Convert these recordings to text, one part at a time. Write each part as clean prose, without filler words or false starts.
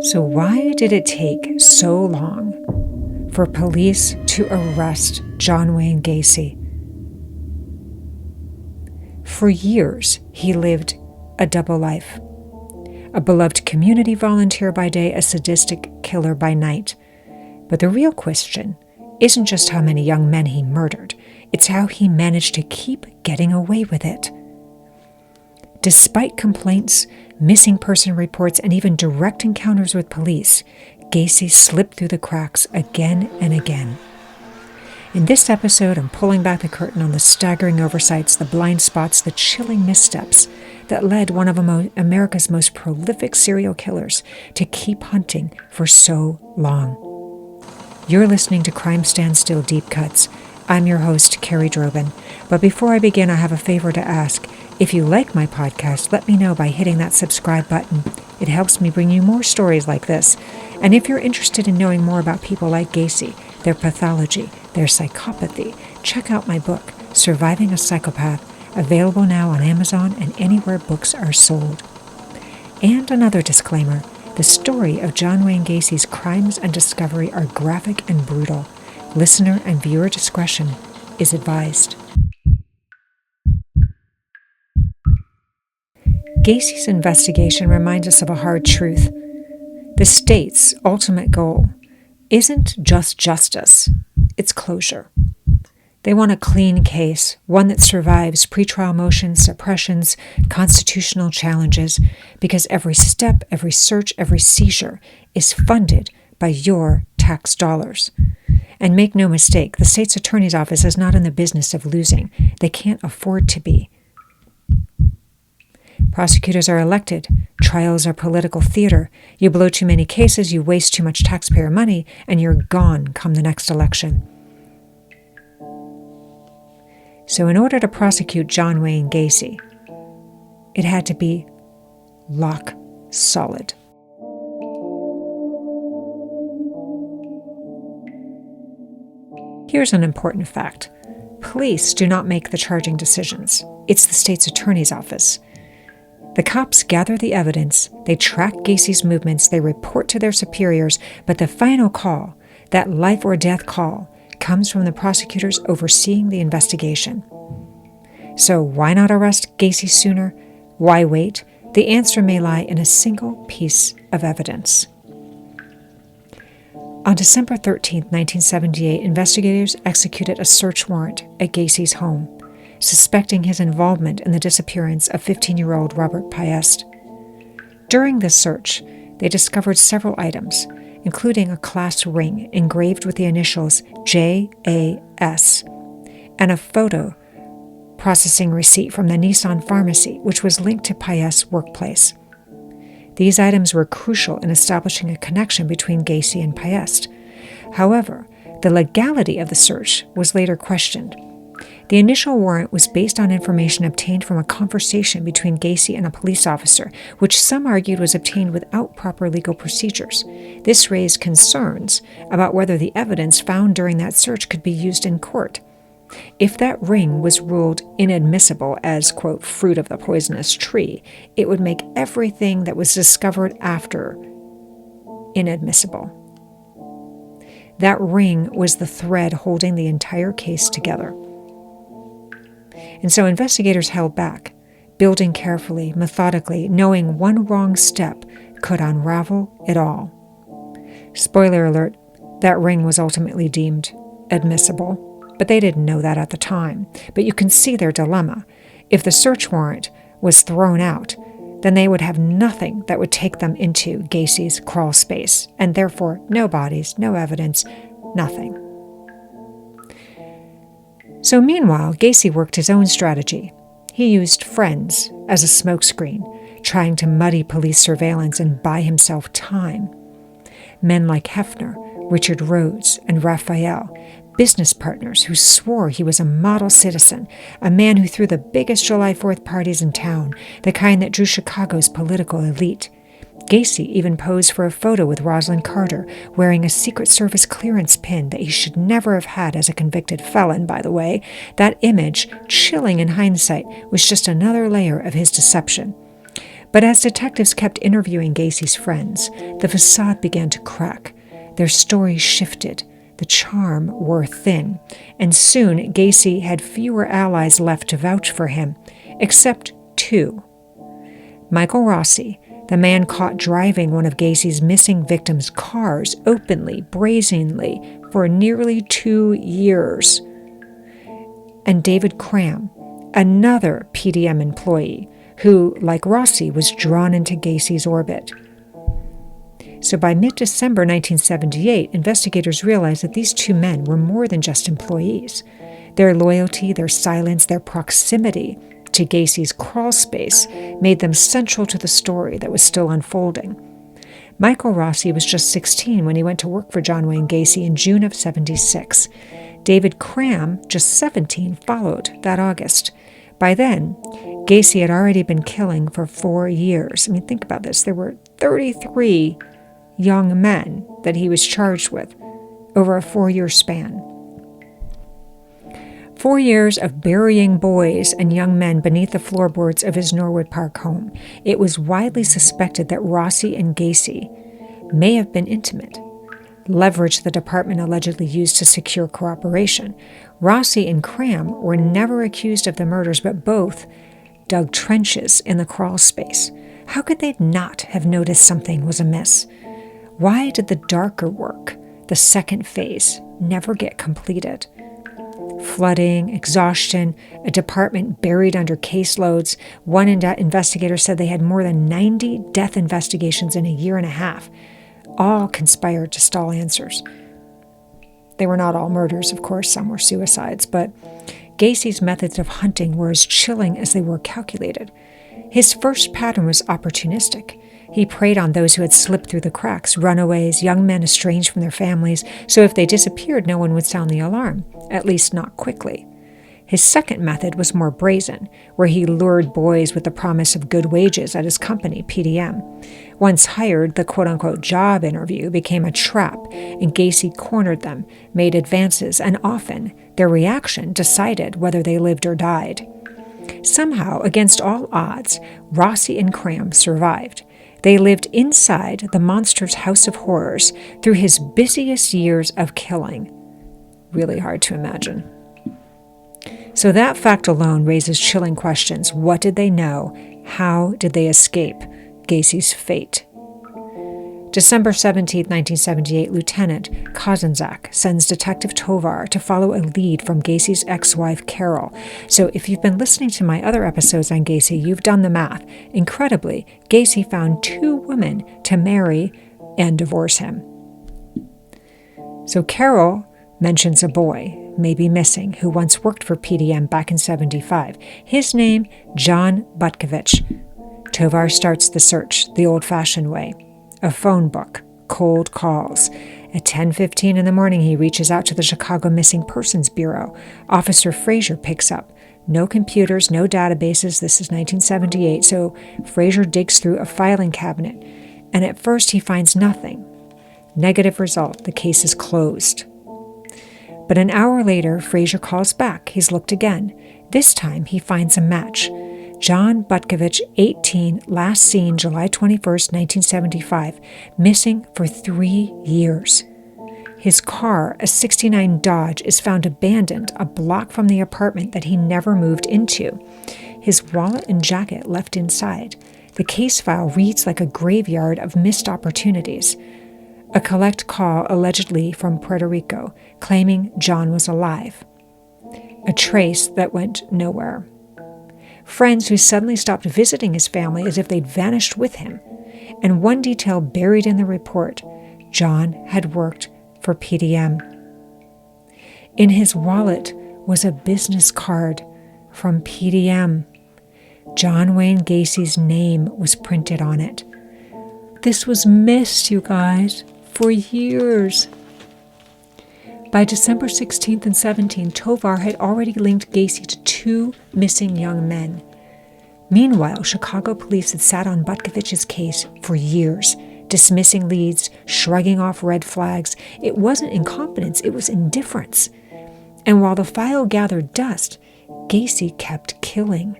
So why did it take so long for police to arrest John Wayne Gacy? For years, he lived a double life. A beloved community volunteer by day, a sadistic killer by night. But the real question isn't just how many young men he murdered, it's how he managed to keep getting away with it. Despite complaints, missing person reports, and even direct encounters with police, Gacy slipped through the cracks again and again. In this episode, I'm pulling back the curtain on the staggering oversights, the blind spots, the chilling missteps that led one of America's most prolific serial killers to keep hunting for so long. You're listening to Crime Stands Still Deep Cuts. I'm your host, Carrie Drobin. But before I begin, I have a favor to ask. If you like my podcast, let me know by hitting that subscribe button. It helps me bring you more stories like this. And if you're interested in knowing more about people like Gacy, their pathology, their psychopathy, check out my book, Surviving a Psychopath, available now on Amazon and anywhere books are sold. And another disclaimer, the story of John Wayne Gacy's crimes and discovery are graphic and brutal. Listener and viewer discretion is advised. Gacy's investigation reminds us of a hard truth. The state's ultimate goal isn't just justice, it's closure. They want a clean case, one that survives pretrial motions, suppressions, constitutional challenges, because every step, every search, every seizure is funded by your tax dollars. And make no mistake, the state's attorney's office is not in the business of losing. They can't afford to be. Prosecutors are elected. Trials are political theater. You blow too many cases, you waste too much taxpayer money, and you're gone come the next election. So in order to prosecute John Wayne Gacy, it had to be lock solid. Here's an important fact. Police do not make the charging decisions. It's the state's attorney's office. The cops gather the evidence, they track Gacy's movements, they report to their superiors, but the final call, that life or death call, comes from the prosecutors overseeing the investigation. So why not arrest Gacy sooner? Why wait? The answer may lie in a single piece of evidence. On December 13, 1978, investigators executed a search warrant at Gacy's home, suspecting his involvement in the disappearance of 15-year-old Robert Piest. During this search, they discovered several items, including a class ring engraved with the initials JAS and a photo processing receipt from the Nissan pharmacy, which was linked to Piest's workplace. These items were crucial in establishing a connection between Gacy and Piest. However, the legality of the search was later questioned. The initial warrant was based on information obtained from a conversation between Gacy and a police officer, which some argued was obtained without proper legal procedures. This raised concerns about whether the evidence found during that search could be used in court. If that ring was ruled inadmissible as, quote, fruit of the poisonous tree, it would make everything that was discovered after inadmissible. That ring was the thread holding the entire case together. And so investigators held back, building carefully, methodically, knowing one wrong step could unravel it all. Spoiler alert, that ring was ultimately deemed admissible, but they didn't know that at the time. But you can see their dilemma. If the search warrant was thrown out, then they would have nothing that would take them into Gacy's crawl space, and therefore no bodies, no evidence, nothing. So meanwhile, Gacy worked his own strategy. He used friends as a smokescreen, trying to muddy police surveillance and buy himself time. Men like Hefner, Richard Rhodes, and Raphael, business partners who swore he was a model citizen, a man who threw the biggest July 4th parties in town, the kind that drew Chicago's political elite. Gacy even posed for a photo with Rosalind Carter, wearing a Secret Service clearance pin that he should never have had as a convicted felon, by the way. That image, chilling in hindsight, was just another layer of his deception. But as detectives kept interviewing Gacy's friends, the facade began to crack. Their stories shifted. The charm wore thin, and soon Gacy had fewer allies left to vouch for him, except two. Michael Rossi, the man caught driving one of Gacy's missing victims' cars openly, brazenly, for nearly 2 years. And David Cram, another PDM employee, who, like Rossi, was drawn into Gacy's orbit. So by mid-December 1978, investigators realized that these two men were more than just employees. Their loyalty, their silence, their proximity to Gacy's crawl space made them central to the story that was still unfolding. Michael Rossi was just 16 when he went to work for John Wayne Gacy in June of '76. David Cram, just 17, followed that August. By then, Gacy had already been killing for 4 years. I mean, think about this. There were 33 young men that he was charged with over a 4-year span. 4 years of burying boys and young men beneath the floorboards of his Norwood Park home. It was widely suspected that Rossi and Gacy may have been intimate, leverage the department allegedly used to secure cooperation. Rossi and Cram were never accused of the murders, but both dug trenches in the crawl space. How could they not have noticed something was amiss? Why did the darker work, the second phase, never get completed? Flooding, exhaustion, a department buried under caseloads. One investigator said they had more than 90 death investigations in a year and a half. All conspired to stall answers. They were not all murders, of course, some were suicides, but Gacy's methods of hunting were as chilling as they were calculated. His first pattern was opportunistic. He preyed on those who had slipped through the cracks, runaways, young men estranged from their families, so if they disappeared, no one would sound the alarm, at least not quickly. His second method was more brazen, where he lured boys with the promise of good wages at his company, PDM. Once hired, the quote-unquote job interview became a trap, and Gacy cornered them, made advances, and often their reaction decided whether they lived or died. Somehow, against all odds, Rossi and Cram survived. They lived inside the monster's house of horrors through his busiest years of killing. Really hard to imagine. So that fact alone raises chilling questions. What did they know? How did they escape Gacy's fate? December 17, 1978, Lieutenant Kozenzak sends Detective Tovar to follow a lead from Gacy's ex-wife, Carol. So if you've been listening to my other episodes on Gacy, you've done the math. Incredibly, Gacy found 2 women to marry and divorce him. So Carol mentions a boy, maybe missing, who once worked for PDM back in '75. His name, John Butkovich. Tovar starts the search the old-fashioned way. A phone book, cold calls. At 10:15 in the morning, he reaches out to the Chicago Missing Persons Bureau. Officer Frazier picks up. No computers, no databases. This is 1978, so Frazier digs through a filing cabinet. And at first, he finds nothing. Negative result. The case is closed. But an hour later, Frazier calls back. He's looked again. This time, he finds a match. John Butkovich, 18, last seen July 21st, 1975, missing for 3 years. His car, a '69 Dodge, is found abandoned a block from the apartment that he never moved into. His wallet and jacket left inside. The case file reads like a graveyard of missed opportunities. A collect call allegedly from Puerto Rico, claiming John was alive. A trace that went nowhere. Friends who suddenly stopped visiting his family as if they'd vanished with him. And one detail buried in the report, John had worked for PDM. In his wallet was a business card from PDM. John Wayne Gacy's name was printed on it. This was missed, you guys, for years. By December 16th and 17th, Tovar had already linked Gacy to 2 missing young men. Meanwhile, Chicago police had sat on Butkovich's case for years, dismissing leads, shrugging off red flags. It wasn't incompetence, it was indifference. And while the file gathered dust, Gacy kept killing.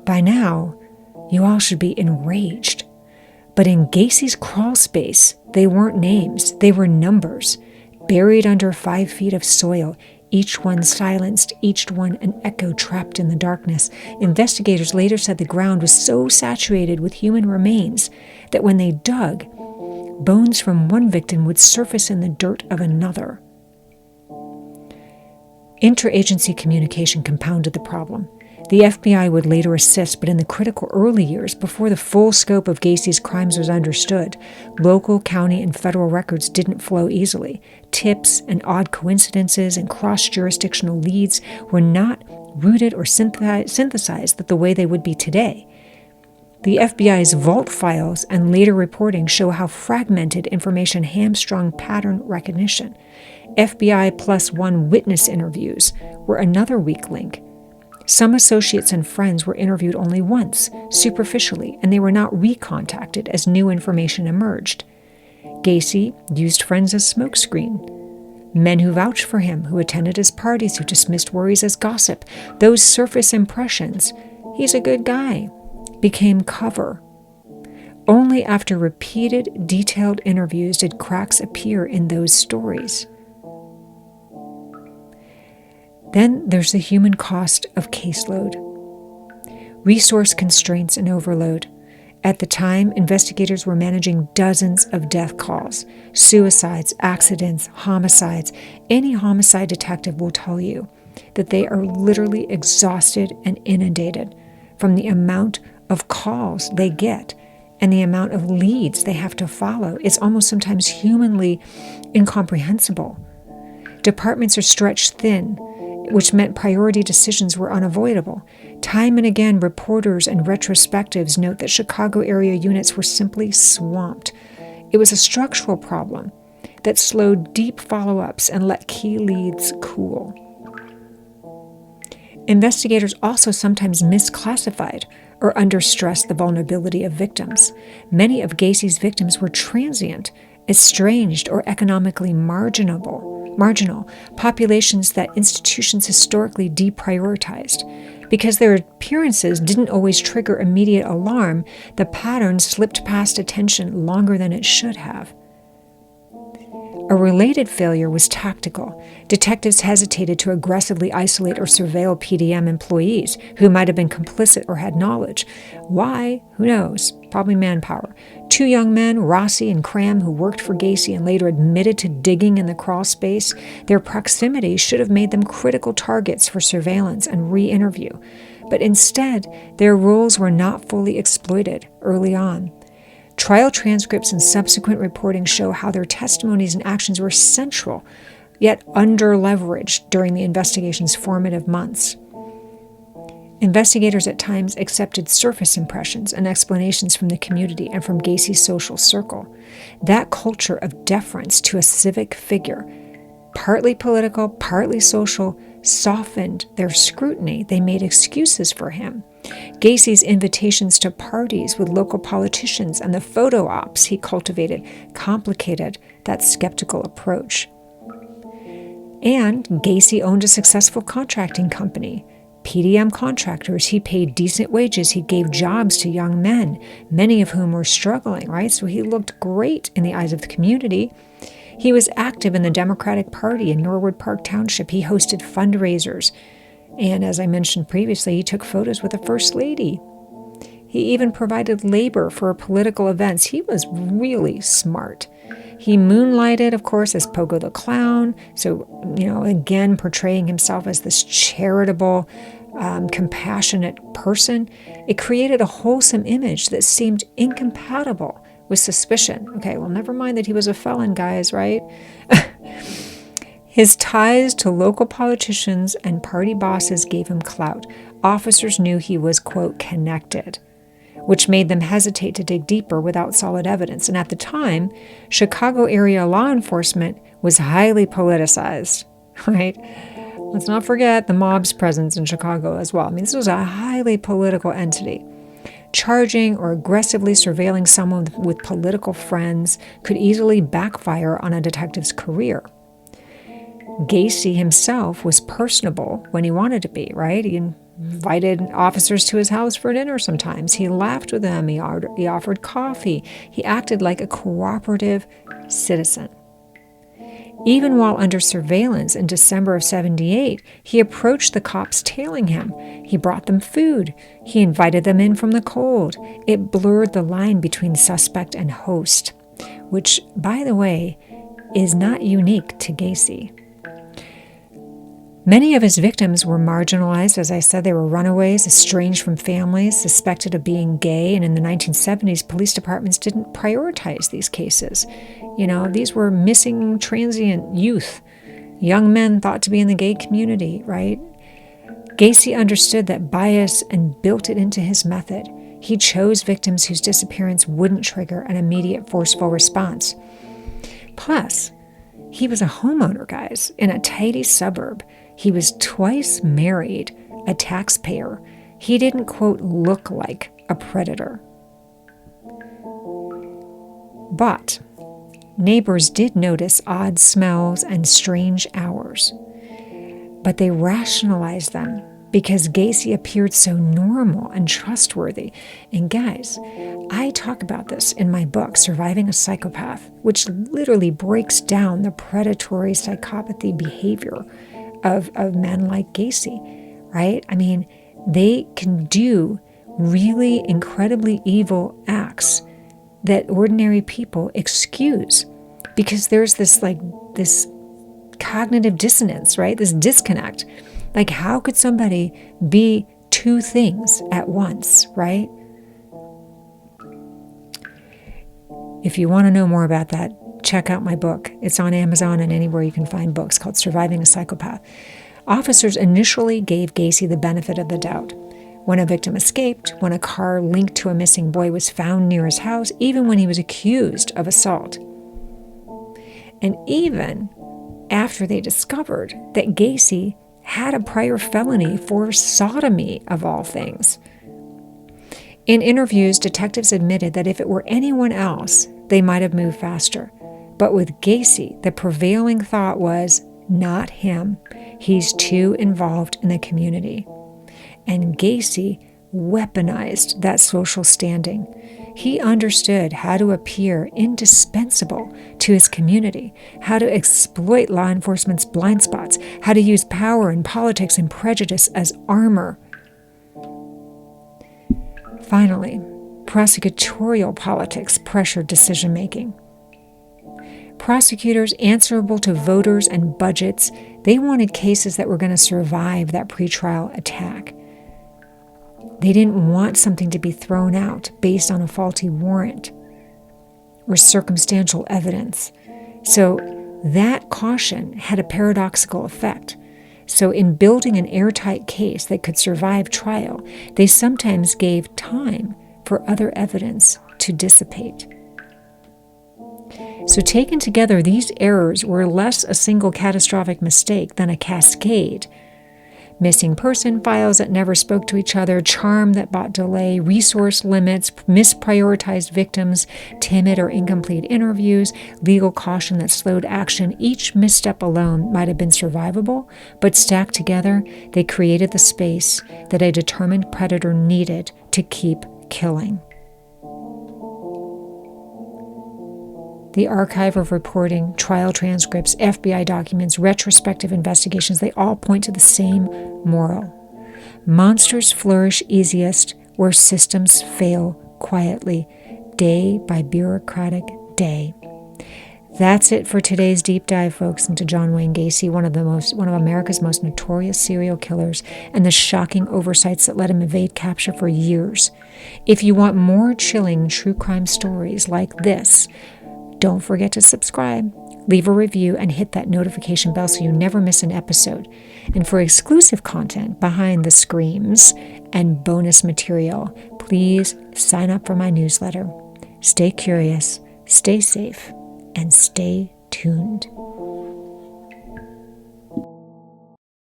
By now, You all should be enraged. But in Gacy's crawl space, they weren't names, they were numbers, buried under 5 feet of soil, each one silenced, each one an echo trapped in the darkness. Investigators later said the ground was so saturated with human remains that when they dug, bones from one victim would surface in the dirt of another. Interagency communication compounded the problem. The FBI would later assist, but in the critical early years, before the full scope of Gacy's crimes was understood, local, county, and federal records didn't flow easily. Tips and odd coincidences and cross-jurisdictional leads were not rooted or synthesized the way they would be today. The FBI's vault files and later reporting show how fragmented information hamstrung pattern recognition. FBI +1 witness interviews were another weak link. Some associates and friends were interviewed only once, superficially, and they were not recontacted as new information emerged. Gacy used friends as smokescreen. Men who vouched for him, who attended his parties, who dismissed worries as gossip, those surface impressions, he's a good guy, became cover. Only after repeated, detailed interviews did cracks appear in those stories. Then there's the human cost of caseload. Resource constraints and overload. At the time, investigators were managing dozens of death calls, suicides, accidents, homicides. Any homicide detective will tell you that they are literally exhausted and inundated from the amount of calls they get and the amount of leads they have to follow. It's almost sometimes humanly incomprehensible. Departments are stretched thin, which meant priority decisions were unavoidable. Time and again, reporters and retrospectives note that Chicago area units were simply swamped. It was a structural problem that slowed deep follow-ups and let key leads cool. Investigators also sometimes misclassified or understressed the vulnerability of victims. Many of Gacy's victims were transient, estranged, or economically marginal populations that institutions historically deprioritized. Because their appearances didn't always trigger immediate alarm, the pattern slipped past attention longer than it should have. A related failure was tactical. Detectives hesitated to aggressively isolate or surveil PDM employees who might have been complicit or had knowledge. Why? Who knows? Probably manpower. 2 young men, Rossi and Cram, who worked for Gacy and later admitted to digging in the crawl space, their proximity should have made them critical targets for surveillance and re-interview. But instead, their roles were not fully exploited early on. Trial transcripts and subsequent reporting show how their testimonies and actions were central, yet under-leveraged during the investigation's formative months. Investigators at times accepted surface impressions and explanations from the community and from Gacy's social circle. That culture of deference to a civic figure, partly political, partly social, softened their scrutiny. They made excuses for him. Gacy's invitations to parties with local politicians and the photo ops he cultivated complicated that skeptical approach. And Gacy owned a successful contracting company. PDM contractors, he paid decent wages, he gave jobs to young men, many of whom were struggling, right? So he looked great in the eyes of the community. He was active in the Democratic Party in Norwood Park Township. He hosted fundraisers. And as I mentioned previously, he took photos with the First Lady. He even provided labor for political events. He was really smart. He moonlighted, of course, as Pogo the Clown. So, again, portraying himself as this charitable, compassionate person. It created a wholesome image that seemed incompatible with suspicion. Okay, well, never mind that he was a felon, guys, right? His ties to local politicians and party bosses gave him clout. Officers knew he was, quote, connected, which made them hesitate to dig deeper without solid evidence. And at the time, Chicago area law enforcement was highly politicized, right? Let's not forget the mob's presence in Chicago as well. I mean, this was a highly political entity. Charging or aggressively surveilling someone with political friends could easily backfire on a detective's career. Gacy himself was personable when he wanted to be, right? invited officers to his house for dinner sometimes. He laughed with them. He offered coffee. He acted like a cooperative citizen. Even while under surveillance in December of 78, he approached the cops tailing him. He brought them food. He invited them in from the cold. It blurred the line between suspect and host, which, by the way, is not unique to Gacy. Many of his victims were marginalized. As I said, they were runaways, estranged from families, suspected of being gay, and in the 1970s, police departments didn't prioritize these cases. These were missing transient youth, young men thought to be in the gay community, right? Gacy understood that bias and built it into his method. He chose victims whose disappearance wouldn't trigger an immediate forceful response. Plus, he was a homeowner, guys, in a tidy suburb. He was twice married, a taxpayer. He didn't, quote, look like a predator. But neighbors did notice odd smells and strange hours. But they rationalized them because Gacy appeared so normal and trustworthy. And guys, I talk about this in my book, Surviving a Psychopath, which literally breaks down the predatory psychopathy behavior of men like Gacy, right? I mean, they can do really incredibly evil acts that ordinary people excuse because there's this cognitive dissonance, right? This disconnect. Like, how could somebody be two things at once, right? If you want to know more about that, check out my book. It's on Amazon and anywhere you can find books, called Surviving a Psychopath. Officers initially gave Gacy the benefit of the doubt. When a victim escaped, when a car linked to a missing boy was found near his house, even when he was accused of assault. And even after they discovered that Gacy had a prior felony for sodomy, of all things. In interviews, detectives admitted that if it were anyone else, they might have moved faster. But with Gacy, the prevailing thought was, not him. He's too involved in the community. And Gacy weaponized that social standing. He understood how to appear indispensable to his community, how to exploit law enforcement's blind spots, how to use power and politics and prejudice as armor. Finally, prosecutorial politics pressured decision-making. Prosecutors answerable to voters and budgets, they wanted cases that were going to survive that pretrial attack. They didn't want something to be thrown out based on a faulty warrant or circumstantial evidence. So that caution had a paradoxical effect. So in building an airtight case that could survive trial, they sometimes gave time for other evidence to dissipate. So taken together, these errors were less a single catastrophic mistake than a cascade. Missing person files that never spoke to each other, charm that bought delay, resource limits, misprioritized victims, timid or incomplete interviews, legal caution that slowed action. Each misstep alone might have been survivable, but stacked together, they created the space that a determined predator needed to keep killing. The archive of reporting, trial transcripts, FBI documents, retrospective investigations, they all point to the same moral. Monsters flourish easiest where systems fail quietly, day by bureaucratic day. That's it for today's deep dive, folks, into John Wayne Gacy, one of America's most notorious serial killers, and the shocking oversights that let him evade capture for years. If you want more chilling true crime stories like this, don't forget to subscribe, leave a review, and hit that notification bell so you never miss an episode. And for exclusive content behind the screams and bonus material, please sign up for my newsletter. Stay curious, stay safe, and stay tuned.